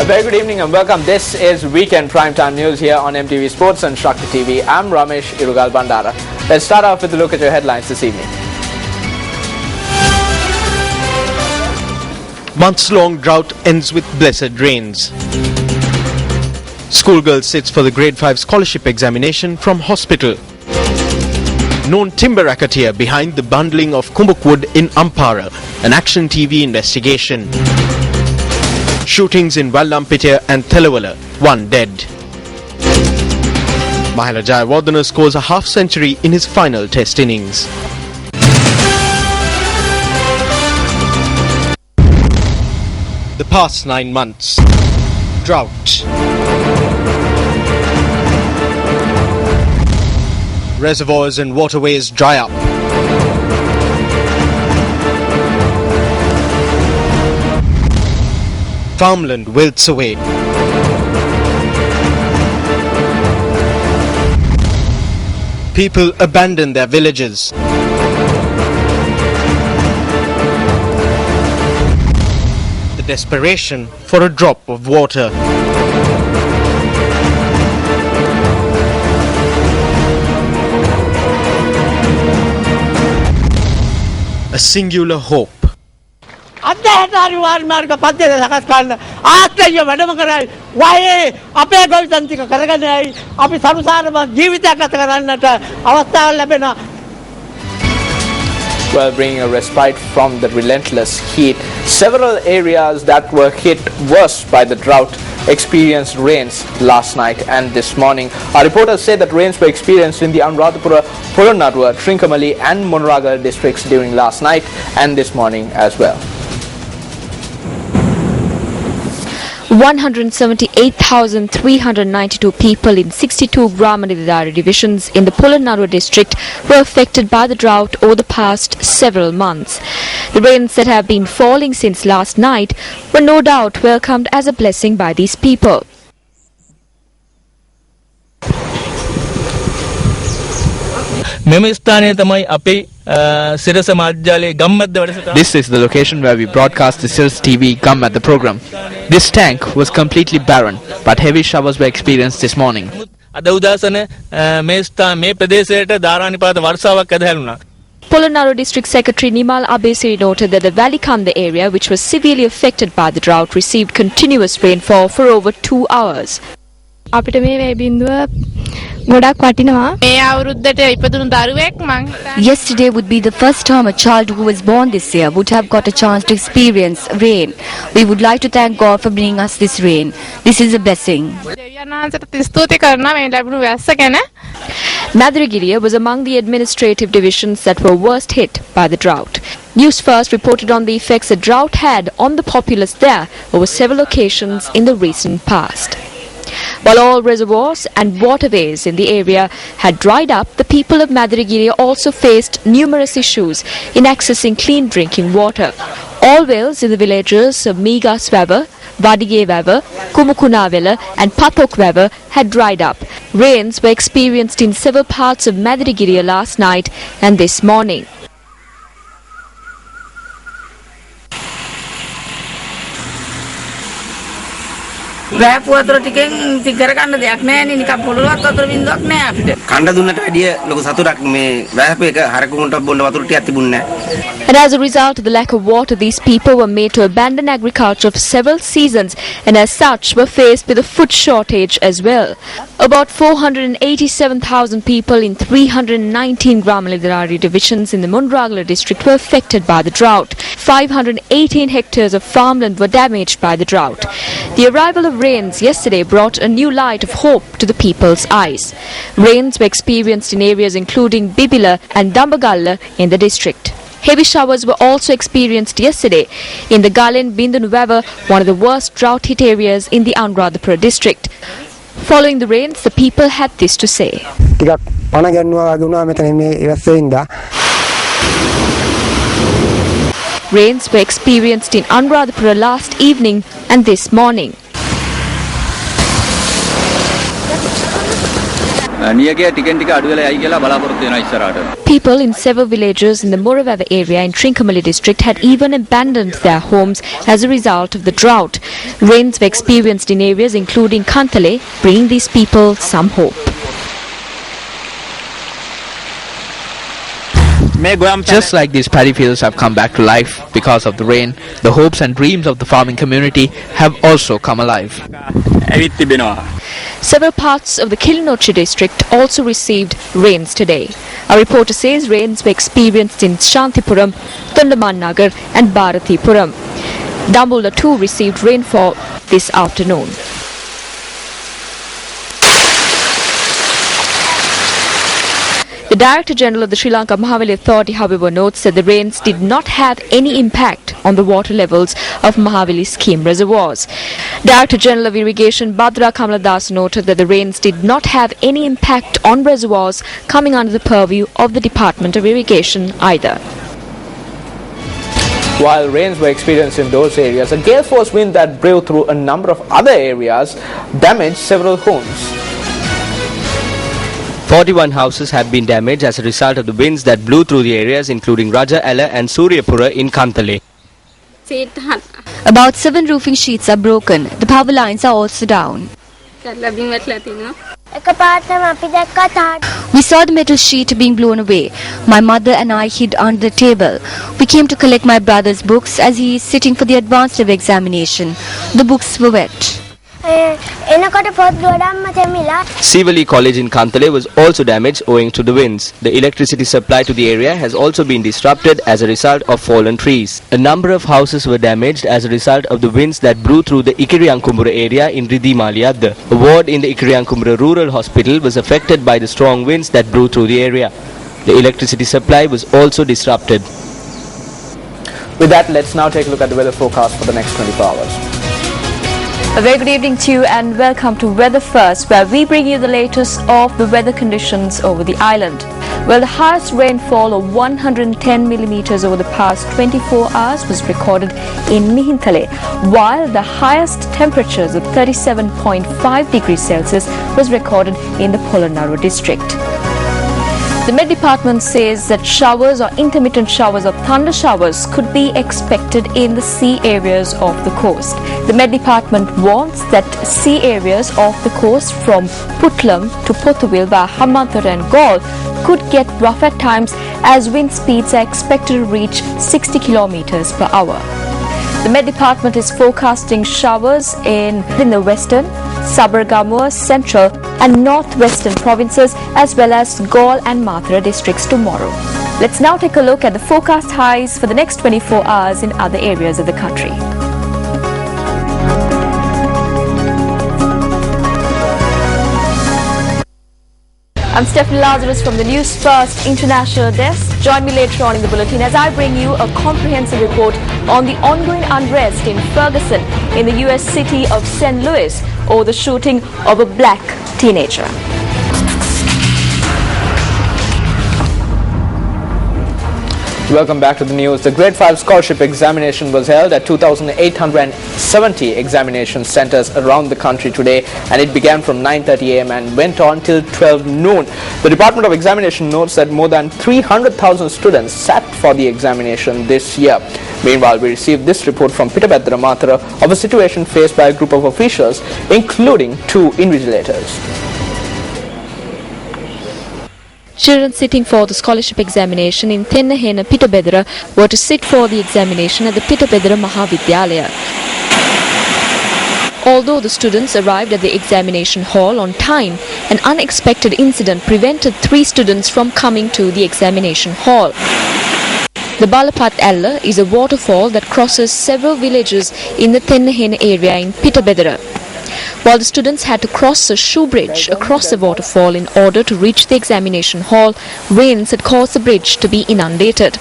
A very good evening and welcome. This is Weekend Primetime News here on MTV Sports and Shakti TV. I'm Ramesh Irugal Bandara. Let's start off with a look at your headlines this evening. Months-long drought ends with blessed rains. Schoolgirl sits for the Grade 5 scholarship examination from hospital. Known timber racketeer behind the bundling of Kumbuk wood in Ampara. An Action TV investigation. Shootings in Vallampitiya and Thelawala, 1 dead. Mahela Jayawardene scores a half-century in his final test innings. The past 9 months. Drought. Reservoirs and waterways dry up. Farmland wilts away. People abandon their villages. The desperation for a drop of water. A singular hope. අධ්‍යාත්මික මාර්ග පද්ධතිය සකස් කරන්න ආත්මය වැඩම කරයි වයේ අපේ ගොවිතැන්තික කරගෙනයි අපි සරුසාරම ජීවිතයක් ගත කරන්නට අවස්ථාව ලැබෙනවා. Well, bringing a respite from the relentless heat, several areas that were hit worse by the drought experienced rains last night and this morning. Our reporters say that rains were experienced in the Anuradhapura, Polonnaruwa, Trincomalee and Munragal districts during last night and this morning as well. 178,392 people in 62 Gramanidari divisions in the Polonnaruwa district were affected by the drought over the past several months. The rains that have been falling since last night were no doubt welcomed as a blessing by these people. This is the location where we broadcast the Sirius TV Gum at the program. This tank was completely barren, but heavy showers were experienced this morning. Polonnaruwa District Secretary Nimal Abesiri noted that the Valikanda area, which was severely affected by the drought, received continuous rainfall for over 2 hours. අපිට මේ වේ බින්දුව ගොඩක් වටිනවා. මේ අවුරුද්දට ඉපදුණු දරුවෙක් මං Yesterday would be the first time a child who was born this year would have got a chance to experience rain. We would like to thank God for bringing us this rain. This is a blessing. දෙවියන් වහන්සේට ස්තුති කරනවා මේ ලැබුණු වැස්ස ගැන. Madhuragiriya was among the administrative divisions that were worst hit by the drought. Newsfirst reported on the effects the drought had on the populace there over several occasions in the recent past. While all reservoirs and waterways in the area had dried up, the people of Madhuragiriya also faced numerous issues in accessing clean drinking water. All wells in the villages of Migaswava, Vadigewava, Kumukunavela and Pathokwewa had dried up. Rains were experienced in several parts of Madhuragiriya last night and this morning. රෑප් වතුර ටිකෙන් ඉතින් කරගන්න දෙයක් නැහැ නේ නිකන් පොළොවත් වතුර බින්දුවක් නැහැ අපිට. කණ්ඩ දුන්නට වැඩිය ලොකු සතුටක් මේ රෑප් එක හරකුන්ට බොන්න වතුර ටිකක් තිබුණේ නැහැ. And as a result of the lack of water, these people were made to abandon agriculture for several seasons and as such were faced with a food shortage as well. About 487,000 people in 319 Gramalidharari divisions in the Munragal district were affected by the drought. 518 hectares of farmland were damaged by the drought. The arrival of rains yesterday brought a new light of hope to the people's eyes. Rains were experienced in areas including Bibila and Dambagalla in the district. Heavy showers were also experienced yesterday in the Galen Bindunuwava, one of the worst drought-hit areas in the Anuradhapura district. Following the rains, the people had this to say. Rains were experienced in Anuradhapura last evening and this morning. නියගේ ටිකෙන් ටික අඩු වෙලා යයි කියලා බලාපොරොත්තු වෙනවා ඉස්සරහට. People in several villages in the Moravava area in Trincomalee district had even abandoned their homes as a result of the drought. Rains were experienced in areas including Kantale, bringing these people some hope. Just like these paddy fields have come back to life because of the rain, the hopes and dreams of the farming community have also come alive. Several parts of the Kilinochchi district also received rains today. Our reporter says rains were experienced in Shantipuram, Tondamannagar and Bharathipuram. Dambulla too received rainfall this afternoon. The Director General of the Sri Lanka Mahaveli Authority, however, notes that the rains did not have any impact on the water levels of Mahaveli scheme reservoirs. Director General of Irrigation Bhadra Kamaladas noted that the rains did not have any impact on reservoirs coming under the purview of the Department of Irrigation either. While rains were experienced in those areas, a gale force wind that blew through a number of other areas damaged several homes. 41 houses have been damaged as a result of the winds that blew through the areas including Raja Ala and Suryapura in Kantale. About 7 roofing sheets are broken. The power lines are also down. We saw the metal sheet being blown away. My mother and I hid under the table. We came to collect my brother's books as he is sitting for the advanced level examination. The books were wet. Sivali College in Kantale was also damaged owing to the winds. The electricity supply to the area has also been disrupted as a result of fallen trees. A number of houses were damaged as a result of the winds that blew through the Ikiriyankumbura area in Ridimaliadda. A ward in the Ikiriyankumbura Rural Hospital was affected by the strong winds that blew through the area. The electricity supply was also disrupted. With that, let's now take a look at the weather forecast for the next 24 hours. A very good evening to you and welcome to Weather First, where we bring you the latest of the weather conditions over the island. Well, the highest rainfall of 110 millimeters over the past 24 hours was recorded in Mihintale, while the highest temperatures of 37.5 degrees Celsius was recorded in the Polonnaruwa district. The Met Department says that showers or intermittent showers or thunder showers could be expected in the sea areas of the coast. The Met Department warns that sea areas of the coast from Putlam to Pothuwil via Hambantota and Galle could get rough at times as wind speeds are expected to reach 60 kilometers per hour. The Met Department is forecasting showers in the western, Sabargamur, central and northwestern provinces as well as Galle and Mathura districts tomorrow. Let's now take a look at the forecast highs for the next 24 hours in other areas of the country. I'm Stephanie Lazarus from the Newsfirst International Desk. Join me later on in the bulletin as I bring you a comprehensive report on the ongoing unrest in Ferguson in the US city of St. Louis over the shooting of a black teenager. Welcome back to the news. The Grade 5 scholarship examination was held at 2,870 examination centers around the country today, and it began from 9:30 a.m. and went on till 12 noon. The Department of Examination notes that more than 300,000 students sat for the examination this year. Meanwhile, we received this report from Pittabedra Mathura of a situation faced by a group of officials, including 2 invigilators. Children sitting for the scholarship examination in Tennahena Pittabedra were to sit for the examination at the Pittabedra Mahavidyalaya. Although the students arrived at the examination hall on time, an unexpected incident prevented 3 students from coming to the examination hall. The Balapat Alla is a waterfall that crosses several villages in the Tennahena area in Pittabedra. While the students had to cross a shoe bridge across the waterfall in order to reach the examination hall, rains had caused the bridge to be inundated.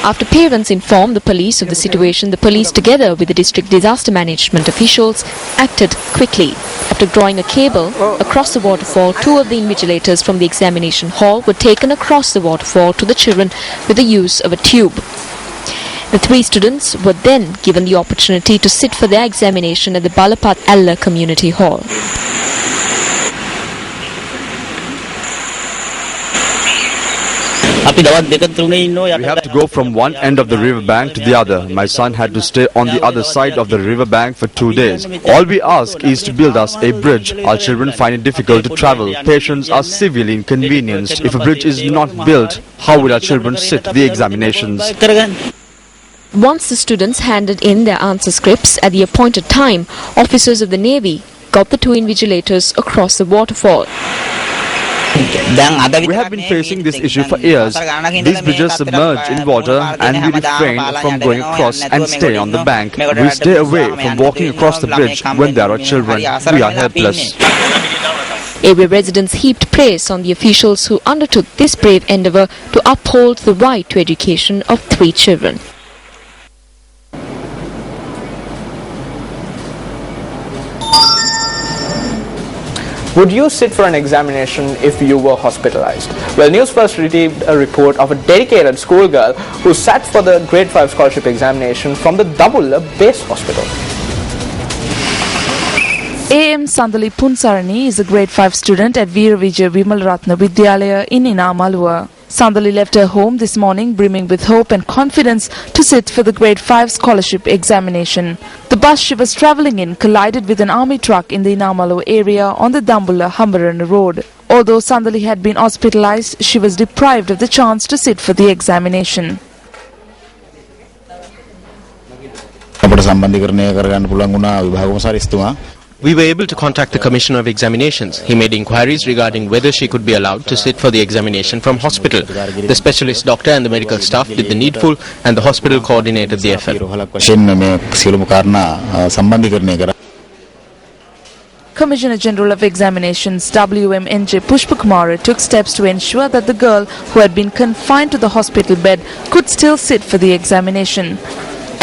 After parents informed the police of the situation, the police together with the district disaster management officials acted quickly. After drawing a cable across the waterfall, 2 of the invigilators from the examination hall were taken across the waterfall to the children with the use of a tube. The 3 students were then given the opportunity to sit for their examination at the Balapat Alla Community Hall. We have to go from one end of the river bank to the other. My son had to stay on the other side of the river bank for 2 days. All we ask is to build us a bridge. Our children find it difficult to travel. Patients are severely inconvenienced. If a bridge is not built, how will our children sit the examinations? Once the students handed in their answer scripts at the appointed time, officers of the Navy got the two invigilators across the waterfall. We have been facing this issue for years. These bridges submerge in water and we refrain from going across and stay on the bank. We stay away from walking across the bridge when there are children. We are helpless. Area residents heaped praise on the officials who undertook this brave endeavour to uphold the right to education of 3 children. Would you sit for an examination if you were hospitalized? Well, Newsfirst received a report of a dedicated schoolgirl who sat for the Grade 5 scholarship examination from the Dambulla Base Hospital. A.M. Sandali Punsarani is a Grade 5 student at Veera Vijay Vimalratna Vidyalaya in Inamalua. Sandali left her home this morning brimming with hope and confidence to sit for the Grade 5 scholarship examination. The bus she was travelling in collided with an army truck in the Inamalua area on the Dambulla Hambaran road. Although Sandali had been hospitalized, she was deprived of the chance to sit for the examination. We were able to contact the Commissioner of Examinations. He made inquiries regarding whether she could be allowed to sit for the examination from hospital. The specialist doctor and the medical staff did the needful and the hospital coordinated the effort. Commissioner General of Examinations WMNJ Pushpakumara took steps to ensure that the girl who had been confined to the hospital bed could still sit for the examination.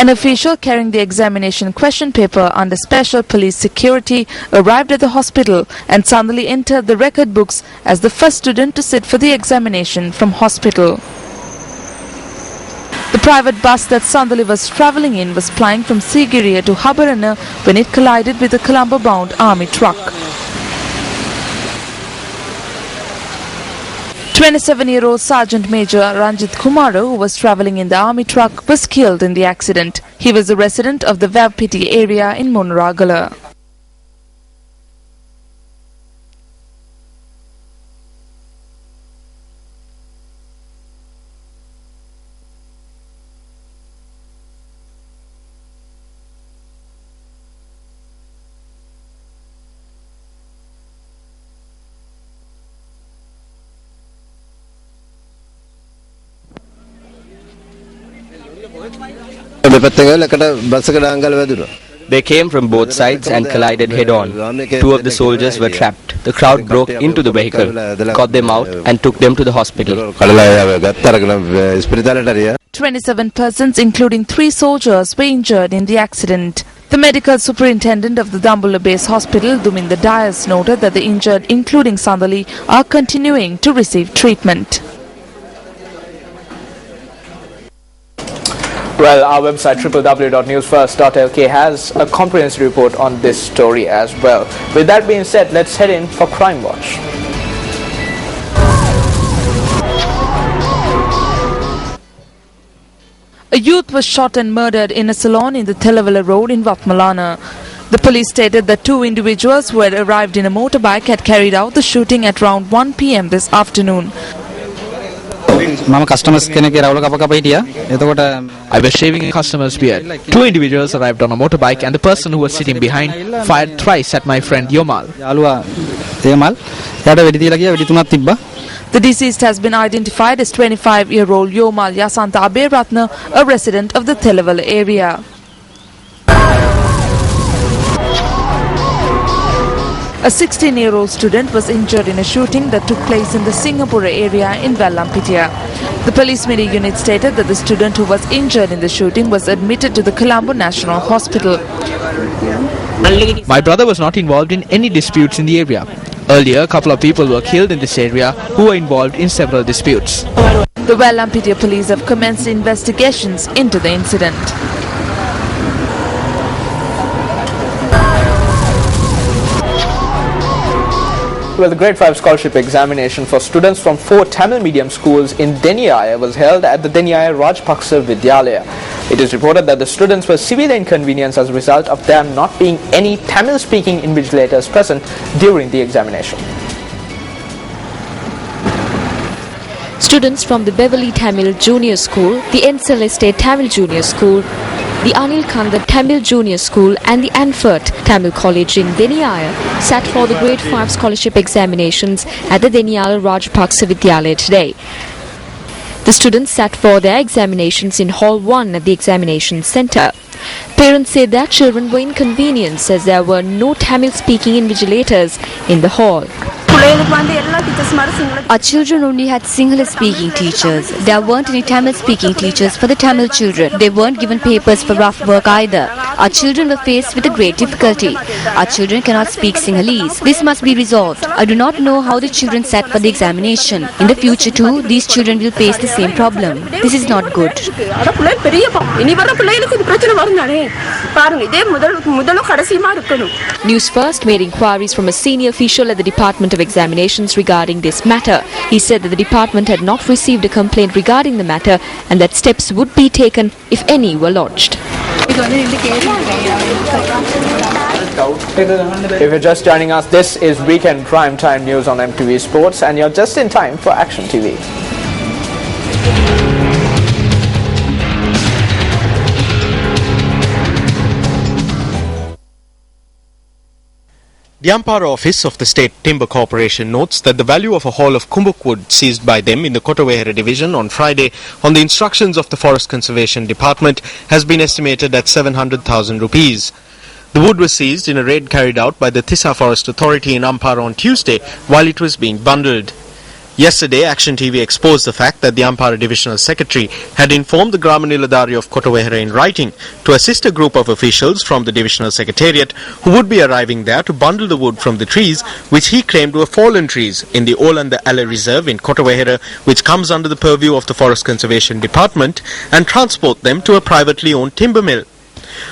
An official carrying the examination question paper under special police security arrived at the hospital and Sandali entered the record books as the first student to sit for the examination from hospital. The private bus that Sandali was travelling in was plying from Sigiriya to Habarana when it collided with a Colombo-bound army truck. 27-year-old Sergeant Major Ranjit Kumaro, who was travelling in the army truck, was killed in the accident. He was a resident of the Vavpiti area in Munragala. They came from both sides and collided head-on. 2 of the soldiers were trapped. The crowd broke into the vehicle, got them out and took them to the hospital. 27 persons, including 3 soldiers, were injured in the accident. The medical superintendent of the Dambulla Base Hospital, Duminda Dias, noted that the injured, including Sandali, are continuing to receive treatment. Well, our website www.newsfirst.lk has a comprehensive report on this story as well. With that being said, let's head in for Crime Watch. A youth was shot and murdered in a salon in the Telavala Road in Vatmalana. The police stated that 2 individuals who had arrived in a motorbike had carried out the shooting at around 1 p.m. this afternoon. I was shaving a customer's beard. 2 individuals arrived on a motorbike and the person who was sitting behind fired thrice at my friend Yomal. The deceased has been identified as 25-year-old Yomal Yasanta Aberatna, a resident of the Telavala area. A 16-year-old student was injured in a shooting that took place in the Singapura area in Vallampitiya. The police media unit stated that the student who was injured in the shooting was admitted to the Colombo National Hospital. My brother was not involved in any disputes in the area. Earlier, a couple of people were killed in this area who were involved in several disputes. The Vallampitiya police have commenced investigations into the incident. Well, the grade 5 scholarship examination for students from 4 Tamil medium schools in Deniyaya was held at the Deniyaya Rajpaksa Vidyalaya. It is reported that the students were severely inconvenienced as a result of there not being any Tamil-speaking invigilators present during the examination. Students from the Beverly Tamil Junior School, the N. Celeste Tamil Junior School, the Anil Kanda Tamil Junior School and the Anfert Tamil College in Deniyaya sat for the grade 5 scholarship examinations at the Deniyaya Rajpaksa Vidyalaya today. The students sat for their examinations in Hall 1 at the examination centre. Parents said their children were inconvenienced as there were no Tamil-speaking invigilators in the hall. Our children only had Sinhala-speaking teachers. There weren't any Tamil-speaking teachers for the Tamil children. They weren't given papers for rough work either. Our children were faced with a great difficulty. Our children cannot speak Sinhalese. This must be resolved. I do not know how the children sat for the examination. In the future too, these children will face the same problem. This is not good. Newsfirst made inquiries from a senior official at the Department of Examinations regarding this matter. He said that the department had not received a complaint regarding the matter and that steps would be taken if any were lodged. If you're just joining us, this is Weekend Prime Time News on MTV Sports and you're just in time for Action TV. The Ampara office of the State Timber Corporation notes that the value of a haul of kumbuk wood seized by them in the Kotawehera division on Friday on the instructions of the Forest Conservation Department has been estimated at 700,000 rupees. The wood was seized in a raid carried out by the Thissa Forest Authority in Ampara on Tuesday while it was being bundled. Yesterday, Action TV exposed the fact that the Ampara Divisional Secretary had informed the Gramaniladari of Kotawehera in writing to assist a group of officials from the Divisional Secretariat who would be arriving there to bundle the wood from the trees which he claimed were fallen trees in the Olanda Alla Reserve in Kotawehera, which comes under the purview of the Forest Conservation Department, and transport them to a privately owned timber mill.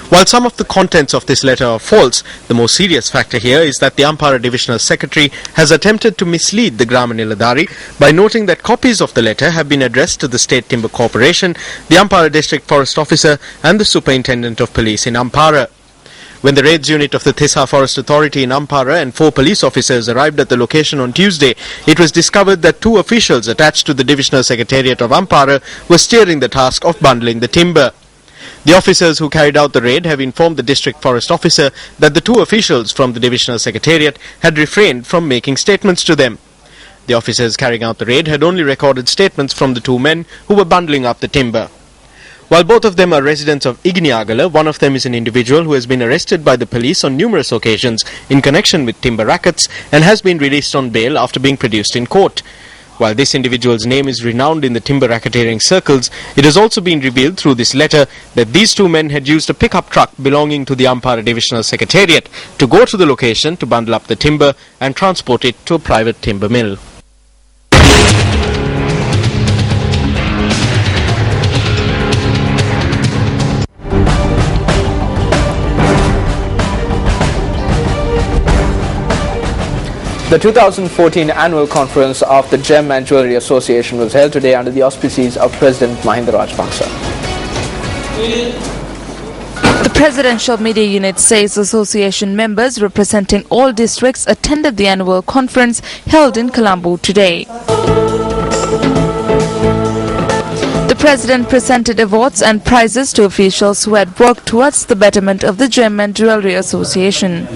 While some of the contents of this letter are false, the most serious factor here is that the Ampara Divisional Secretary has attempted to mislead the Gramaniladari by noting that copies of the letter have been addressed to the State Timber Corporation, the Ampara District Forest Officer and the Superintendent of Police in Ampara. When the raids unit of the Thissa Forest Authority in Ampara and 4 police officers arrived at the location on Tuesday, it was discovered that 2 officials attached to the Divisional Secretariat of Ampara were steering the task of bundling the timber. The officers who carried out the raid have informed the District Forest Officer that the 2 officials from the Divisional Secretariat had refrained from making statements to them. The officers carrying out the raid had only recorded statements from the 2 men who were bundling up the timber. While both of them are residents of Igniagala, one of them is an individual who has been arrested by the police on numerous occasions in connection with timber rackets and has been released on bail after being produced in court. While this individual's name is renowned in the timber racketeering circles, it has also been revealed through this letter that these 2 men had used a pickup truck belonging to the Ampara Divisional Secretariat to go to the location to bundle up the timber and transport it to a private timber mill. The 2014 annual conference of the Gem and Jewellery Association was held today under the auspices of President Mahinda Rajapaksa. The Presidential Media Unit says association members representing all districts attended the annual conference held in Colombo today. The President presented awards and prizes to officials who had worked towards the betterment of the Gem and Jewellery Association.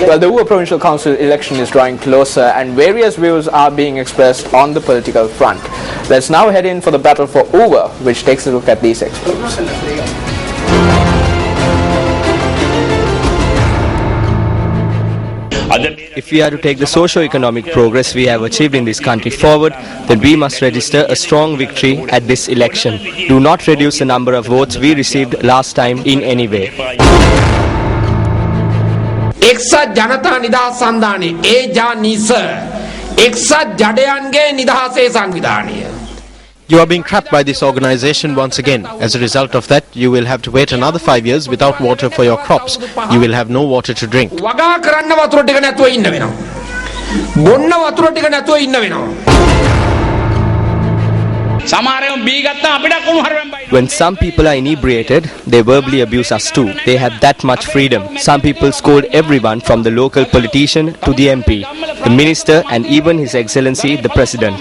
Well, the Uva Provincial Council election is drawing closer and various views are being expressed on the political front. Let's now head in for the battle for Uva, which takes a look at these experts. If we are to take the socio-economic progress we have achieved in this country forward, then we must register a strong victory at this election. Do not reduce the number of votes we received last time in any way. එක්සත් ජනතා නිදහස් සන්ධානයේ එජානිස එක්සත් ජඩයන්ගේ නිදහසේ සංවිධානය You are being trapped by this organization once again. As a result of that, you will have to wait another 5 years without water for your crops. You will have no water to drink. When some people are inebriated, they verbally abuse us too. They have that much freedom. Some people scold everyone from the local politician to the MP, the minister and even His Excellency the President.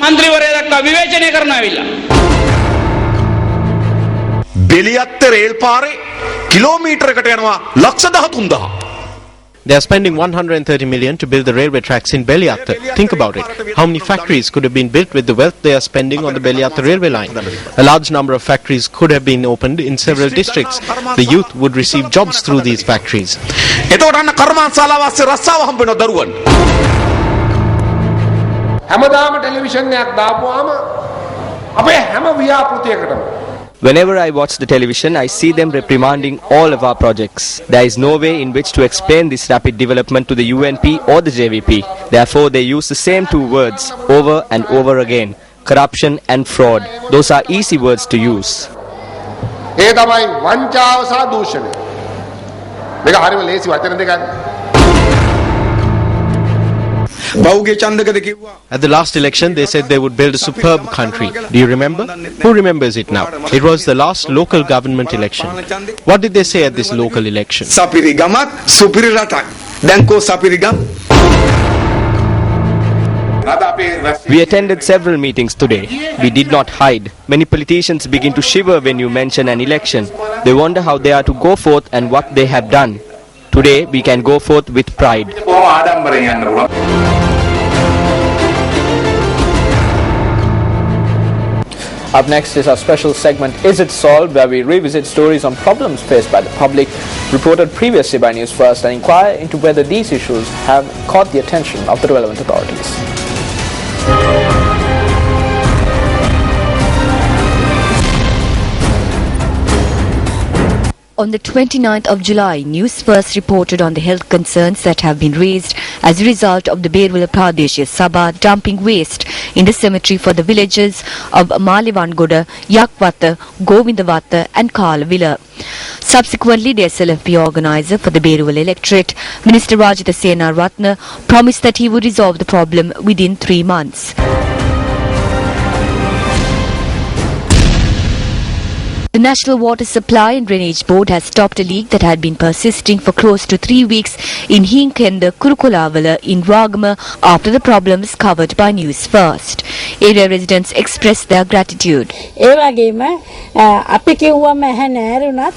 They are spending 130 million to build the railway tracks in Beliatta. Think about it. How many factories could have been built with the wealth they are spending on the Beliatta railway line? A large number of factories could have been opened in several districts. The youth would receive jobs through these factories. Whenever I watch the television, I see them reprimanding all of our projects. There is no way in which to explain this rapid development to the UNP or the JVP. Therefore, they use the same two words over and over again: corruption and fraud. Those are easy words to use. At the last election, they said they would build a superb country. Do you remember? Who remembers it now? It was the last local government election. What did they say at this local election? We attended several meetings today. We did not hide. Many politicians begin to shiver when you mention an election. They wonder how they are to go forth and what they have done. Today, we can go forth with pride. Up next is our special segment, Is It Solved?, where we revisit stories on problems faced by the public, reported previously by Newsfirst, and inquire into whether these issues have caught the attention of the relevant authorities. On the 29th of July, Newsfirst reported on the health concerns that have been raised as a result of the Berwala Pradesh Sabha dumping waste in the cemetery for the villages of Malivangoda, Yakwata, Govindawata and Kalawila. Subsequently, the SLFP organizer for the Berwala electorate, Minister Rajitha Sena Ratna, promised that he would resolve the problem within 3 months. The National Water Supply and Drainage Board has stopped a leak that had been persisting for close to 3 weeks in Hinkenda, Kurukulavala in Ragama after the problem is covered by Newsfirst. Area residents expressed their gratitude.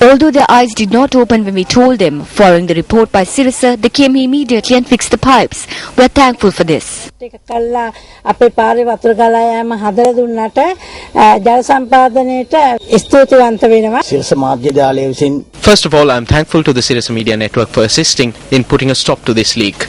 Although their eyes did not open when we told them, following the report by Sirasa, they came immediately and fixed the pipes. We are thankful for this. First of all, I am thankful to the Sirasa Media Network for assisting in putting a stop to this leak.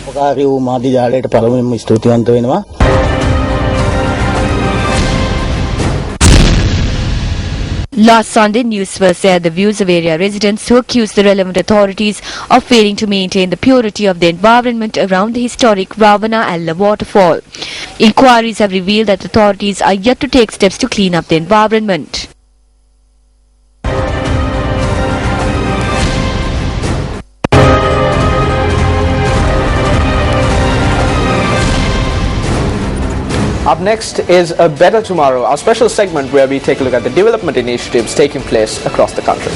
Last Sunday, Newsfirst aired the views of area residents who accused the relevant authorities of failing to maintain the purity of the environment around the historic Ravana Alla waterfall. Inquiries have revealed that authorities are yet to take steps to clean up the environment. Up next is A Better Tomorrow, our special segment where we take a look at the development initiatives taking place across the country.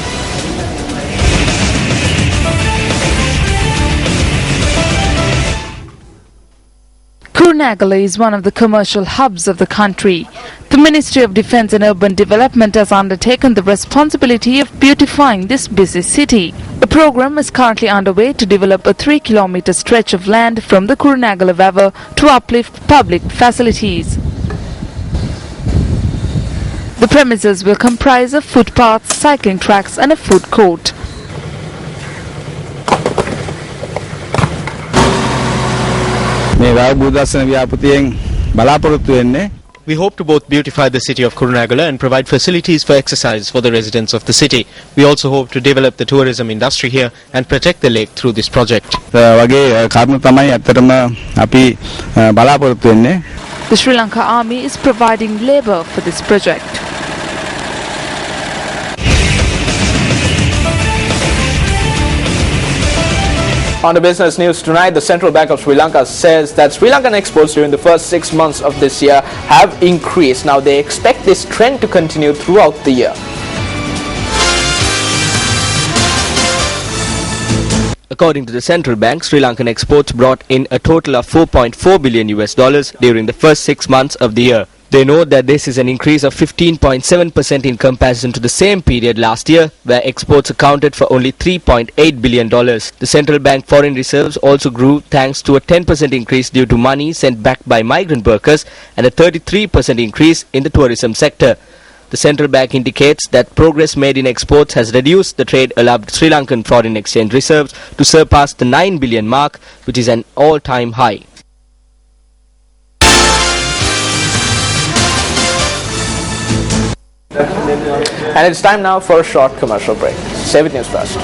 Kurunegala is one of the commercial hubs of the country. The Ministry of Defence and Urban Development has undertaken the responsibility of beautifying this busy city. A program is currently underway to develop a 3-kilometer stretch of land from the Kurunegala River to uplift public facilities. The premises will comprise of footpaths, cycling tracks and a food court. We hope to both beautify the city of Kurunegala and provide facilities for exercise for the residents of the city. We also hope to develop the tourism industry here and protect the lake through this project. The Sri Lanka Army is providing labour for this project. On the business news tonight, the Central Bank of Sri Lanka says that Sri Lankan exports during the first 6 months of this year have increased. Now they expect this trend to continue throughout the year. According to the central bank, Sri Lankan exports brought in a total of $4.4 billion during the first 6 months of the year. They note that this is an increase of 15.7% in comparison to the same period last year, where exports accounted for only $3.8 billion. The central bank foreign reserves also grew thanks to a 10% increase due to money sent back by migrant workers and a 33% increase in the tourism sector. The central bank indicates that progress made in exports has reduced the trade allowed Sri Lankan foreign exchange reserves to surpass the 9 billion mark, which is an all-time high. And it's time now for a short commercial break. Stay with Newsfirst.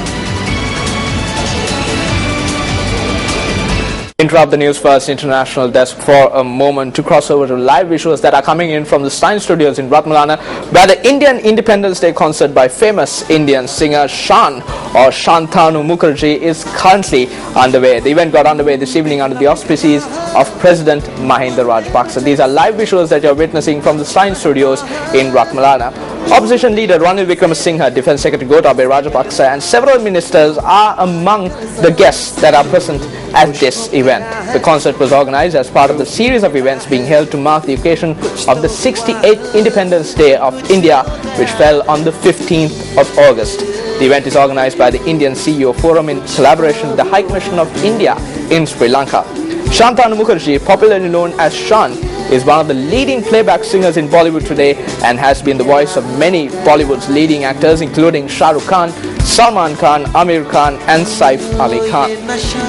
Interrupt the Newsfirst International desk for a moment to cross over to live visuals that are coming in from the Stein Studios in Ratmalana, where the Indian Independence Day concert by famous Indian singer Shan or Shantanu Mukherjee is currently underway. The event got underway this evening under the auspices of President Mahinda Rajapaksa. These are live visuals that you're witnessing from the Stein Studios in Ratmalana. Opposition leader Ranil Wickremesinghe, Defence Secretary Gotabaya Rajapaksa and several ministers are among the guests that are present at this event. The concert was organized as part of the series of events being held to mark the occasion of the 68th Independence Day of India, which fell on the 15th of August. The event is organized by the Indian CEO Forum in collaboration with the High Commission of India in Sri Lanka. Shantanu Mukherjee, popularly known as Shan, is one of the leading playback singers in Bollywood today and has been the voice of many Bollywood's leading actors including Shah Rukh Khan, Salman Khan, Amir Khan and Saif Ali Khan.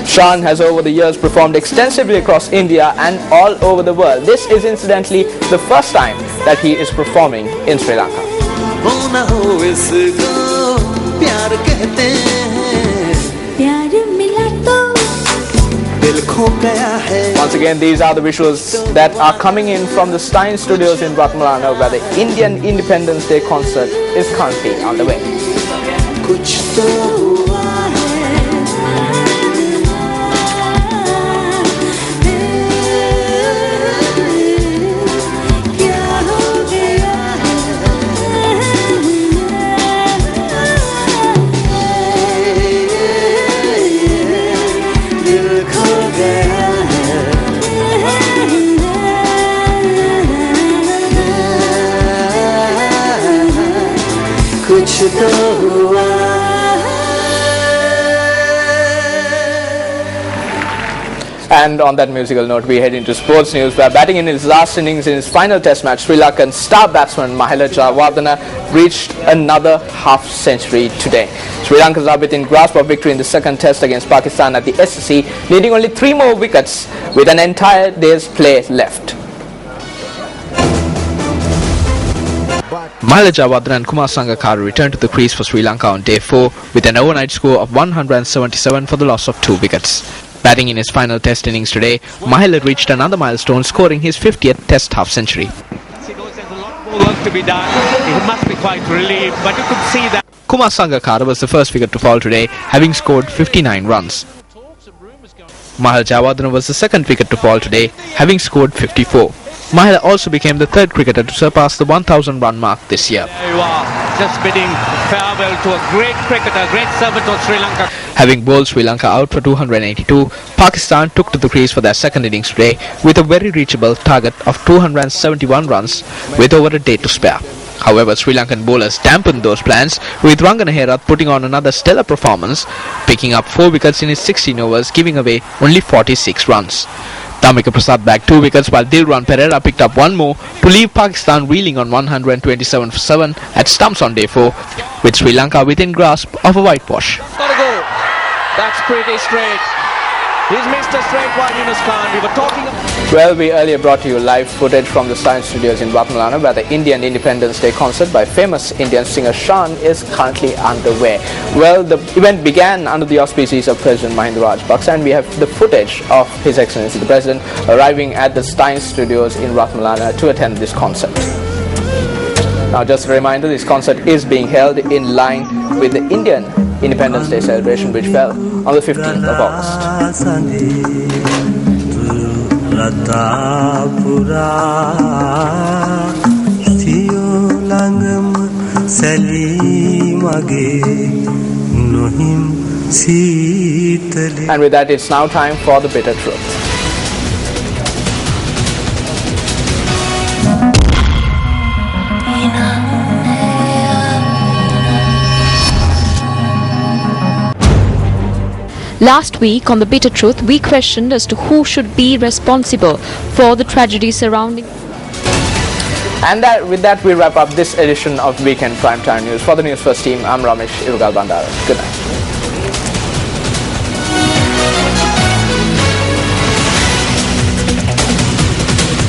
Shan has over the years performed extensively across India and all over the world. This is incidentally the first time that he is performing in Sri Lanka. Once again, these are the visuals that are coming in from the Stein Studios in Ratmalana, where the Indian Independence Day concert is currently on the way. And on that musical note, we head into sports news, where batting in his last innings in his final test match, Sri Lankan star batsman Mahela Jayawardene reached another half-century today. Sri Lankans are within grasp of victory in the second test against Pakistan at the SSC, needing only 3 more wickets with an entire day's play left. Mahela Jayawardene and Kumar Sangakkara returned to the crease for Sri Lanka on day 4 with an overnight score of 177 for the loss of 2 wickets. Batting in his final test innings today, Mahela reached another milestone, scoring his 50th test half-century. There's a lot more work to be done. He must be quite relieved, but you could see that. Kumar Sangakkara was the first wicket to fall today, having scored 59 runs. Mahela Jayawardene was the second wicket to fall today, having scored 54. Mahela also became the third cricketer to surpass the 1,000 run mark this year. There you are, just bidding farewell to a great cricketer, great servant of Sri Lanka. Having bowled Sri Lanka out for 282, Pakistan took to the crease for their second innings today with a very reachable target of 271 runs with over a day to spare. However, Sri Lankan bowlers dampened those plans, with Rangana Herath putting on another stellar performance, picking up 4 wickets in his 16 overs, giving away only 46 runs. Dhammika Prasad bagged 2 wickets, while Dilruwan Perera picked up 1 more to leave Pakistan reeling on 127 for 7 at stumps on day 4, with Sri Lanka within grasp of a whitewash. Gotta go. That's pretty straight. He's Mr. Straight One, Yunus Khan. We were talking about... Well, we earlier brought to you live footage from the Stein Studios in Ratmalana, where the Indian Independence Day concert by famous Indian singer Shan is currently underway. Well, the event began under the auspices of President Mahinda Rajapaksa, and we have the footage of His Excellency the President arriving at the Stein Studios in Ratmalana to attend this concert. Now, just a reminder, this concert is being held in line with the Indian Independence Day celebration, which fell on the 15th of August. And with that, it's now time for the bitter truth. Last week on The Bitter Truth, we questioned as to who should be responsible for the tragedy surrounding. And with that, we wrap up this edition of Weekend Primetime News. For the Newsfirst team, I'm Ramesh Irugal Bandara. Good night.